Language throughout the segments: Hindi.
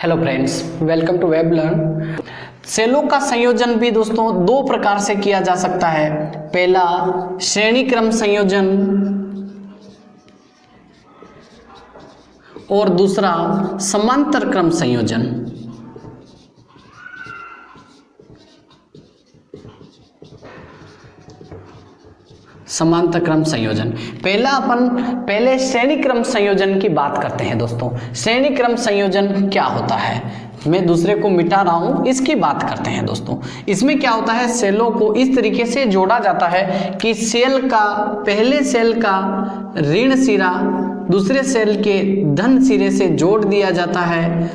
Hello friends, welcome to Web Learn. सेलों का संयोजन भी दोस्तों दो प्रकार से किया जा सकता है। पहला श्रेणी क्रम संयोजन और दूसरा समांतर क्रम संयोजन। समांतर क्रम संयोजन पहले श्रेणी क्रम संयोजन की बात करते हैं दोस्तों। श्रेणी क्रम संयोजन क्या होता है, मैं दूसरे को मिटा रहा हूं, इसकी बात करते हैं दोस्तों। इसमें क्या होता है, सेलों को इस तरीके से जोड़ा जाता है कि पहले सेल का ऋण सिरा दूसरे सेल के धन सिरे से जोड़ दिया जाता है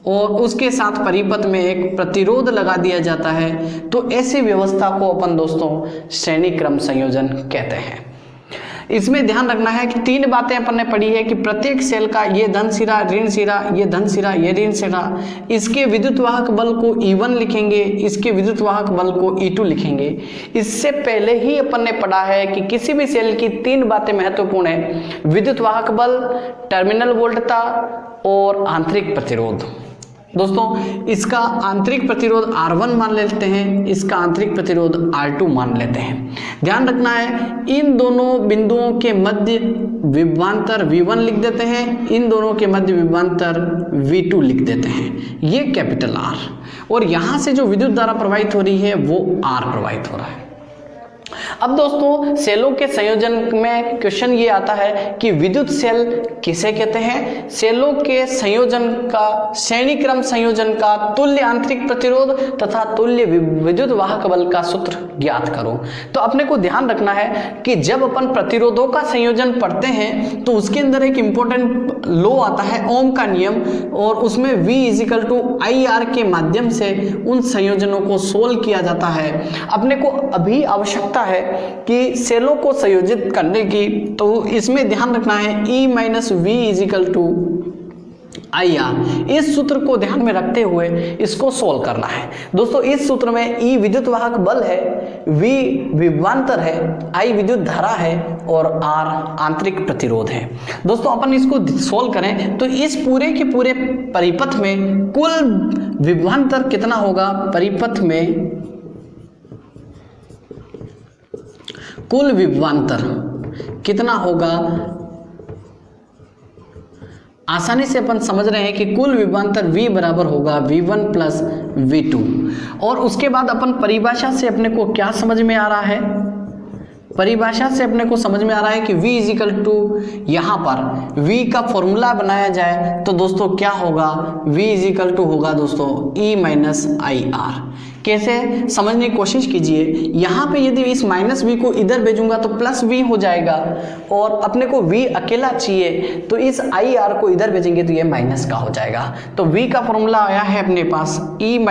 और उसके साथ परिपथ में एक प्रतिरोध लगा दिया जाता है। तो ऐसी व्यवस्था को अपन दोस्तों श्रेणी क्रम संयोजन कहते हैं। इसमें ध्यान रखना है कि तीन बातें अपन ने पढ़ी है कि प्रत्येक सेल का ये धन सिरा, ऋण सिरा, ये धन सिरा, ये ऋण सिरा, इसके विद्युत वाहक बल को E1 लिखेंगे, इसके विद्युत वाहक बल को E2 लिखेंगे। इससे पहले ही अपन ने पढ़ा है कि किसी भी सेल की तीन बातें महत्वपूर्ण है: विद्युत वाहक बल, टर्मिनल वोल्टता और आंतरिक प्रतिरोध। दोस्तों इसका आंतरिक प्रतिरोध R1 मान लेते हैं, इसका आंतरिक प्रतिरोध R2 मान लेते हैं। ध्यान रखना है, इन दोनों बिंदुओं के मध्य विभवांतर V1 लिख देते हैं, इन दोनों के मध्य विभवांतर V2 लिख देते हैं, ये कैपिटल R। और यहां से जो विद्युत धारा प्रवाहित हो रही है वो R प्रवाहित हो रहा है। अब दोस्तों सेलों के संयोजन में क्वेश्चन ये आता है कि विद्युत सेल किसे कहते हैं। सेलों के संयोजन का, श्रेणी क्रम संयोजन का तुल्य आंतरिक प्रतिरोध तथा तुल्य विद्युत वाहक बल का सूत्र ज्ञात करो। तो अपने को ध्यान रखना है कि जब अपन प्रतिरोधों का संयोजन पढ़ते हैं तो उसके अंदर एक इंपॉर्टेंट लॉ आता है, ओम का नियम, और उसमें V = IR के माध्यम से उन संयोजनों को सोल्व किया जाता है। अपने को अभी आवश्यकता है कि सेलों को संयोजित करने की, तो इसमें ध्यान रखना है E - V = IR। इस सूत्र को ध्यान में रखते हुए इसको सोल्व करना है। दोस्तों इस सूत्र में E विद्युत वाहक बल है, V विभवांतर है, I विद्युत धारा है और R आंतरिक प्रतिरोध है। दोस्तों अपन इसको सोल्व करें तो इस पूरे के पूरे परिपथ में कुल विभवांतर कितना होगा, परिपथ में कुल विभवांतर कितना होगा। आसानी से अपन समझ रहे हैं कि कुल विभवांतर V बराबर होगा V1 + V2। और उसके बाद अपन परिभाषा से अपने को क्या समझ में आ रहा है, परिभाषा से अपने को समझ में आ रहा है कि V = यहाँ पर V का फॉर्मूला बनाया जाए तो दोस्तों क्या होगा, V = होगा दोस्तों E - IR। कैसे समझने की कोशिश कीजिए। यहाँ पे यदि इस -V को इधर भेजूंगा तो +V हो जाएगा और अपने को V अकेला चाहिए, तो इस IR को इधर भेजेंगे तो ये माइनस का हो जाएगा। तो V का फॉर्मूला आया है अपने पास E -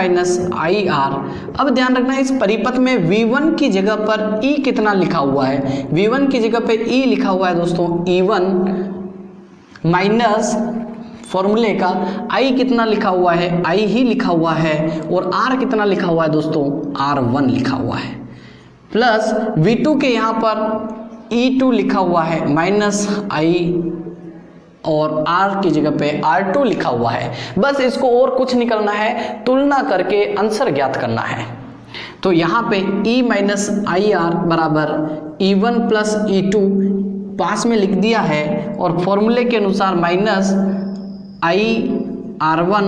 IR। अब ध्यान रखना है इस परिपथ में V1 की जगह पर E कितना लिखा हुआ है, V1 की जगह पे E लिखा हुआ है दोस्तों E1 माइनस फॉर्मूले का I कितना लिखा हुआ है, I ही लिखा हुआ है, और R कितना लिखा हुआ है दोस्तों, R1 लिखा हुआ है, प्लस V2 के यहाँ पर E2 लिखा हुआ है माइनस I और R की जगह पे R2 लिखा हुआ है। बस इसको और कुछ नहीं करना है, तुलना करके आंसर ज्ञात करना है। तो यहाँ पे E - IR बराबर E1 + E2 पास में लिख दिया है और फॉर्मूले के अनुसार माइनस IR1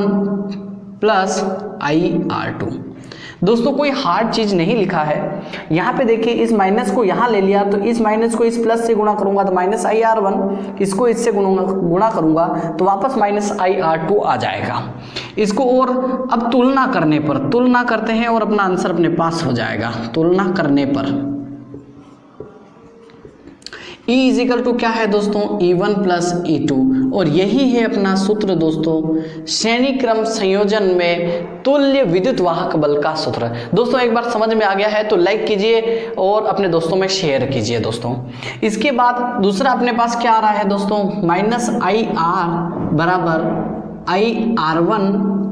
+ IR2। दोस्तों कोई हार्ड चीज नहीं लिखा है। यहाँ पे देखिए इस माइनस को यहाँ ले लिया तो इस माइनस को इस प्लस से गुणा करूंगा तो -IR1, इसको इससे गुणा करूंगा तो वापस -IR2 आ जाएगा। इसको और अब तुलना करते हैं और अपना आंसर अपने पास हो जाएगा। तुलना करने पर E = क्या है दोस्तों, E1 + E2, और यही है अपना सूत्र दोस्तों श्रेणी क्रम संयोजन में तुल्य विद्युत वाहक बल का सूत्र। दोस्तों एक बार समझ में आ गया है तो लाइक कीजिए और अपने दोस्तों में शेयर कीजिए दोस्तों। इसके बाद दूसरा अपने पास क्या आ रहा है दोस्तों, -IR बराबर IR1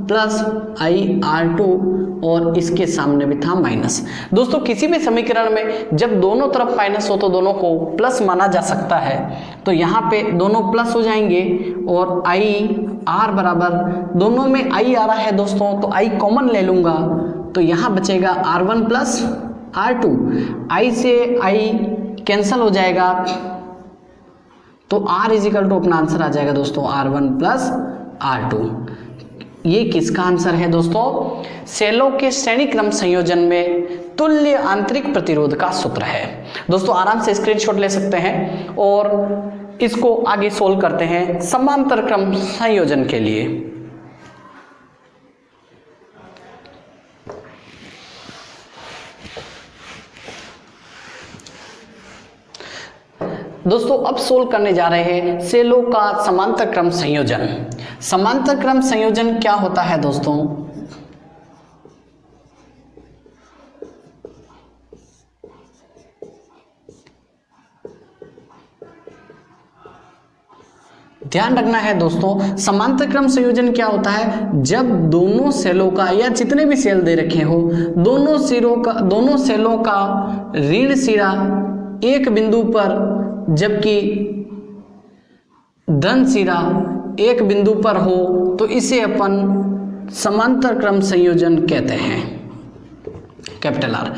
प्लस IR2 और इसके सामने भी था माइनस। दोस्तों किसी भी समीकरण में जब दोनों तरफ माइनस हो तो दोनों को प्लस माना जा सकता है, तो यहाँ पे दोनों प्लस हो जाएंगे और IR बराबर, दोनों में I आ रहा है दोस्तों तो I कॉमन ले लूंगा, तो यहाँ बचेगा R1 प्लस R2, I से I कैंसल हो जाएगा तो R इजिकल टू अपना आंसर आ जाएगा दोस्तों R1 प्लस R2। ये किसका आंसर है दोस्तों? सेलों के श्रेणी क्रम संयोजन में तुल्य आंतरिक प्रतिरोध का सूत्र है। दोस्तों आराम से स्क्रीनशॉट ले सकते हैं और इसको आगे सोल्व करते हैं समांतर क्रम संयोजन के लिए। दोस्तों अब सोल्व करने जा रहे हैं सेलों का समांतर क्रम संयोजन। समांतर क्रम संयोजन क्या होता है दोस्तों? ध्यान रखना है दोस्तों, समांतर क्रम संयोजन क्या होता है? जब दोनों सेलों का या जितने भी सेल दे रखे हो, दोनों सेलों का ऋण सिरा एक बिंदु पर जबकि धन सिरा एक बिंदु पर हो तो इसे अपन समांतर क्रम संयोजन कहते हैं। कैपिटल आर,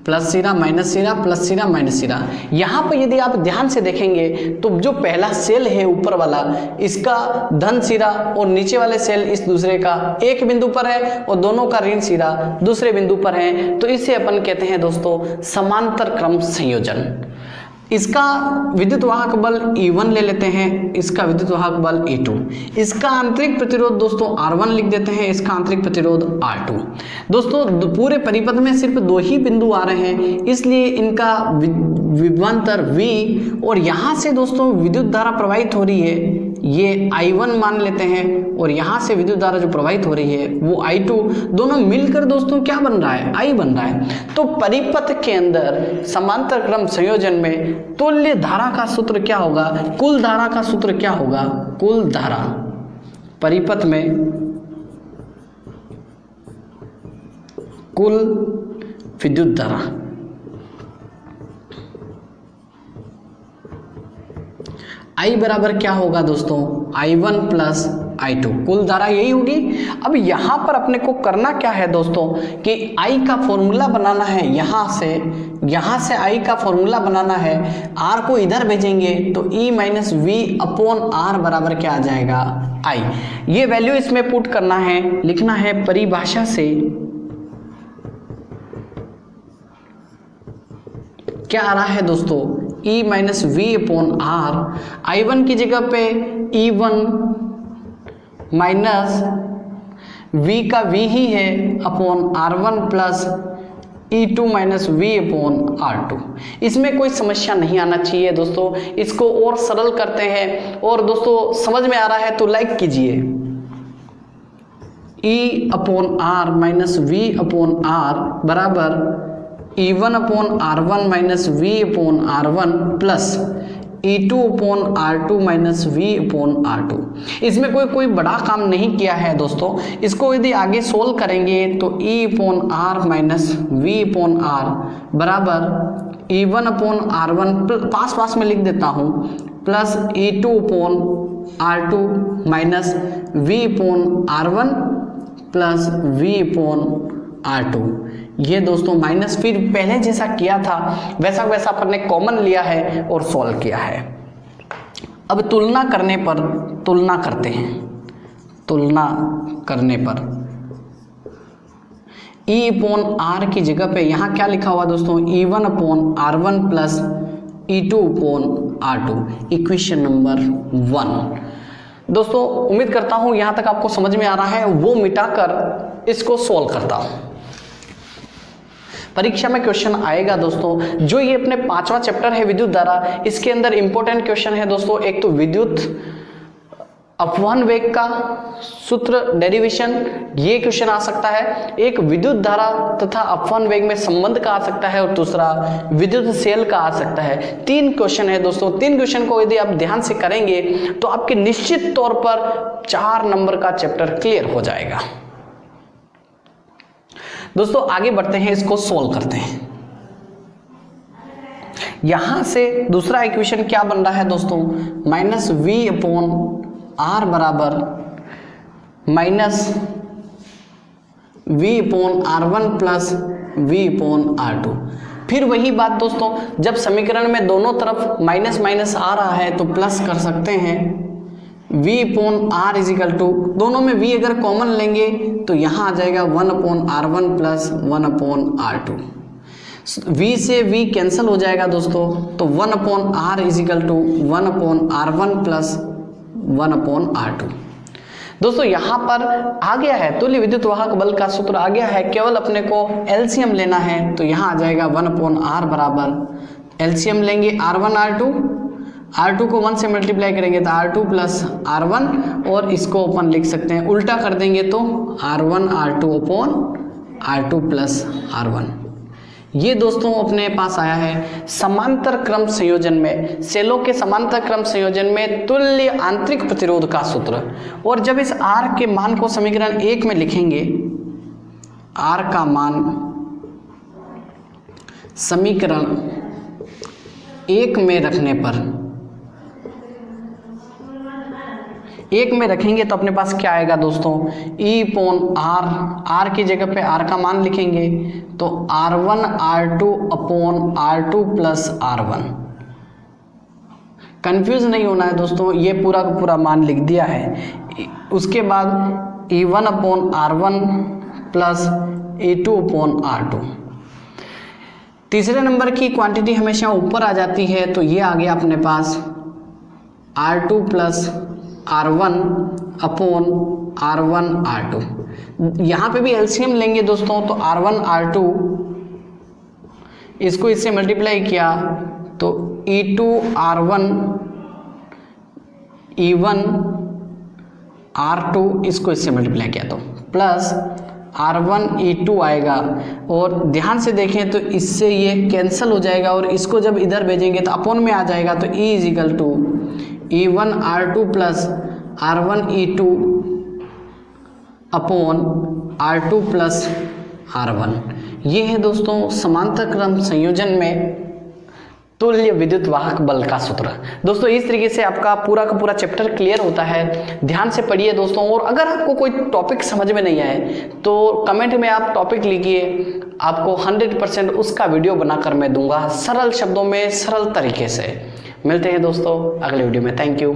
प्लस सिरा माइनस सिरा प्लस सिरा माइनस सिरा। यहाँ पर यदि आप ध्यान से देखेंगे तो जो पहला सेल है ऊपर वाला, इसका धन सिरा और नीचे वाले सेल इस दूसरे का एक बिंदु पर है और दोनों का ऋण सिरा दूसरे बिंदु पर है, तो इसे अपन कहते हैं दोस्तों समांतर क्रम संयोजन। इसका विद्युत वाहक बल E1 ले लेते हैं, इसका विद्युत वाहक बल E2, इसका आंतरिक प्रतिरोध दोस्तों R1 लिख देते हैं, इसका आंतरिक प्रतिरोध R2। दोस्तों पूरे परिपथ में सिर्फ दो ही बिंदु आ रहे हैं, इसलिए इनका विभवांतर V, और यहाँ से दोस्तों विद्युत धारा प्रवाहित हो रही है, ये I1 मान लेते हैं, और यहाँ से विद्युत धारा जो प्रवाहित हो रही है वो I2, दोनों मिलकर दोस्तों क्या बन रहा है? I बन रहा है। तो परिपथ के अंदर समांतर क्रम संयोजन में तुल्य धारा का सूत्र क्या होगा? कुल धारा का सूत्र क्या होगा? कुल धारा परिपथ में कुल विद्युत धारा I बराबर क्या होगा दोस्तों? I1 प्लस I2, कुल धारा यही होगी। अब यहाँ पर अपने को करना क्या है दोस्तों कि I का फॉर्मूला बनाना है, यहाँ से I का फॉर्मूला बनाना है। R को इधर भेजेंगे तो E minus V upon R बराबर क्या आ जाएगा? I। ये वैल्यू इसमें पुट करना है, लिखना है परिभाषा से क्या आ रहा है दोस्तों? E minus V upon R। I1 की जगह पे E1 माइनस V का V ही है upon R1 plus E2 minus V upon R2। इसमें कोई समस्या नहीं आना चाहिए दोस्तों। इसको और सरल करते हैं, और दोस्तों समझ में आ रहा है तो लाइक कीजिए। E upon R minus V upon R बराबर E1 upon R1 minus V upon R1 plus E2 upon R2 minus V upon R2। इसमें कोई बड़ा काम नहीं किया है दोस्तों। इसको यदि आगे सोल्व करेंगे तो E upon R minus V upon R बराबर E1 अपॉन R1 पास में लिख देता हूँ plus E2 upon R2 minus V upon R1 plus V upon R2। ये दोस्तों माइनस फिर पहले जैसा किया था वैसा अपन ने कॉमन लिया है और सॉल्व किया है। अब तुलना करने पर E अपॉन R की जगह पे यहाँ क्या लिखा हुआ दोस्तों? E1 upon R1 plus E2 upon R2, equation number 1। दोस्तों उम्मीद करता हूँ यहाँ तक आपको समझ में आ रहा है। वो मिटाकर इसको सॉल्व करता हूँ। परीक्षा में क्वेश्चन आएगा दोस्तों। जो ये अपने 5वां चैप्टर है विद्युत धारा, इसके अंदर इंपॉर्टेंट क्वेश्चन है दोस्तों। एक तो विद्युत अपवहन वेग का सूत्र डेरिवेशन, ये क्वेश्चन आ सकता है। एक विद्युत धारा तथा अपवहन वेग में संबंध का आ सकता है और दूसरा विद्युत सेल का आ सकता है। 3 क्वेश्चन है दोस्तों। 3 क्वेश्चन को यदि आप ध्यान से करेंगे तो आपके निश्चित तौर पर 4 नंबर का चैप्टर क्लियर हो जाएगा। दोस्तों आगे बढ़ते हैं, इसको सोल्व करते हैं। यहां से दूसरा इक्वेशन क्या बन रहा है दोस्तों, माइनस वी अपॉन आर बराबर minus V upon R1 plus V upon R2। फिर वही बात दोस्तों, जब समीकरण में दोनों तरफ माइनस माइनस आ रहा है तो प्लस कर सकते हैं। v upon R equal to, दोनों में v अगर कॉमन लेंगे तो यहाँ आ जाएगा 1 upon R1 plus 1 upon R2। v से v कैंसिल हो जाएगा दोस्तों, तो 1 upon r equal to 1 upon R1 plus 1 upon R2। दोस्तों यहाँ पर आ गया है तुल्य विद्युत वाहक बल का सूत्र आ गया है, केवल अपने को एलसीएम लेना है। तो यहाँ आ जाएगा 1 अपॉन r बराबर एलसीएम लेंगे R1 R2 को 1 से मल्टीप्लाई करेंगे तो R2 प्लस R1, और इसको अपन लिख सकते हैं उल्टा कर देंगे तो R1 R2 upon R2 plus R1। ये दोस्तों अपने पास आया है समांतर क्रम संयोजन में, सेलों के समांतर क्रम संयोजन में तुल्य आंतरिक प्रतिरोध का सूत्र। और जब इस R के मान को समीकरण 1 में लिखेंगे, R का मान समीकरण 1 में रखने पर, 1 में रखेंगे तो अपने पास क्या आएगा दोस्तों, E अपॉन R की जगह पे R का मान लिखेंगे तो R1 R2 upon R2 plus R1। Confuse नहीं होना है दोस्तों, ये पूरा का पूरा मान लिख दिया है। उसके बाद E1 upon R1 plus E2 upon R2। तीसरे नंबर की क्वांटिटी हमेशा ऊपर आ जाती है, तो ये आ गया अपने पास R2 plus R1 upon R1 R2। यहाँ पे भी एलसीएम लेंगे दोस्तों, तो R1 R2 इसको इससे मल्टीप्लाई किया तो E2 R1 E1 R2 इसको इससे मल्टीप्लाई किया तो प्लस R1 E2 आएगा। और ध्यान से देखें तो इससे ये कैंसिल हो जाएगा और इसको जब इधर भेजेंगे तो अपॉन में आ जाएगा, तो E equal to E1 R2 plus R1 E2 upon R2 plus R1। ये है दोस्तों समांतर क्रम संयोजन में तुल्य विद्युत वाहक बल का सूत्र। दोस्तों इस तरीके से आपका पूरा का पूरा चैप्टर क्लियर होता है। ध्यान से पढ़िए दोस्तों, और अगर आपको कोई टॉपिक समझ में नहीं आए तो कमेंट में आप टॉपिक लिखिए, आपको 100% उसका वीडियो बनाकर मैं दूंगा सरल शब्दों में, सरल तरीके से। मिलते हैं दोस्तों अगले वीडियो में। Thank you.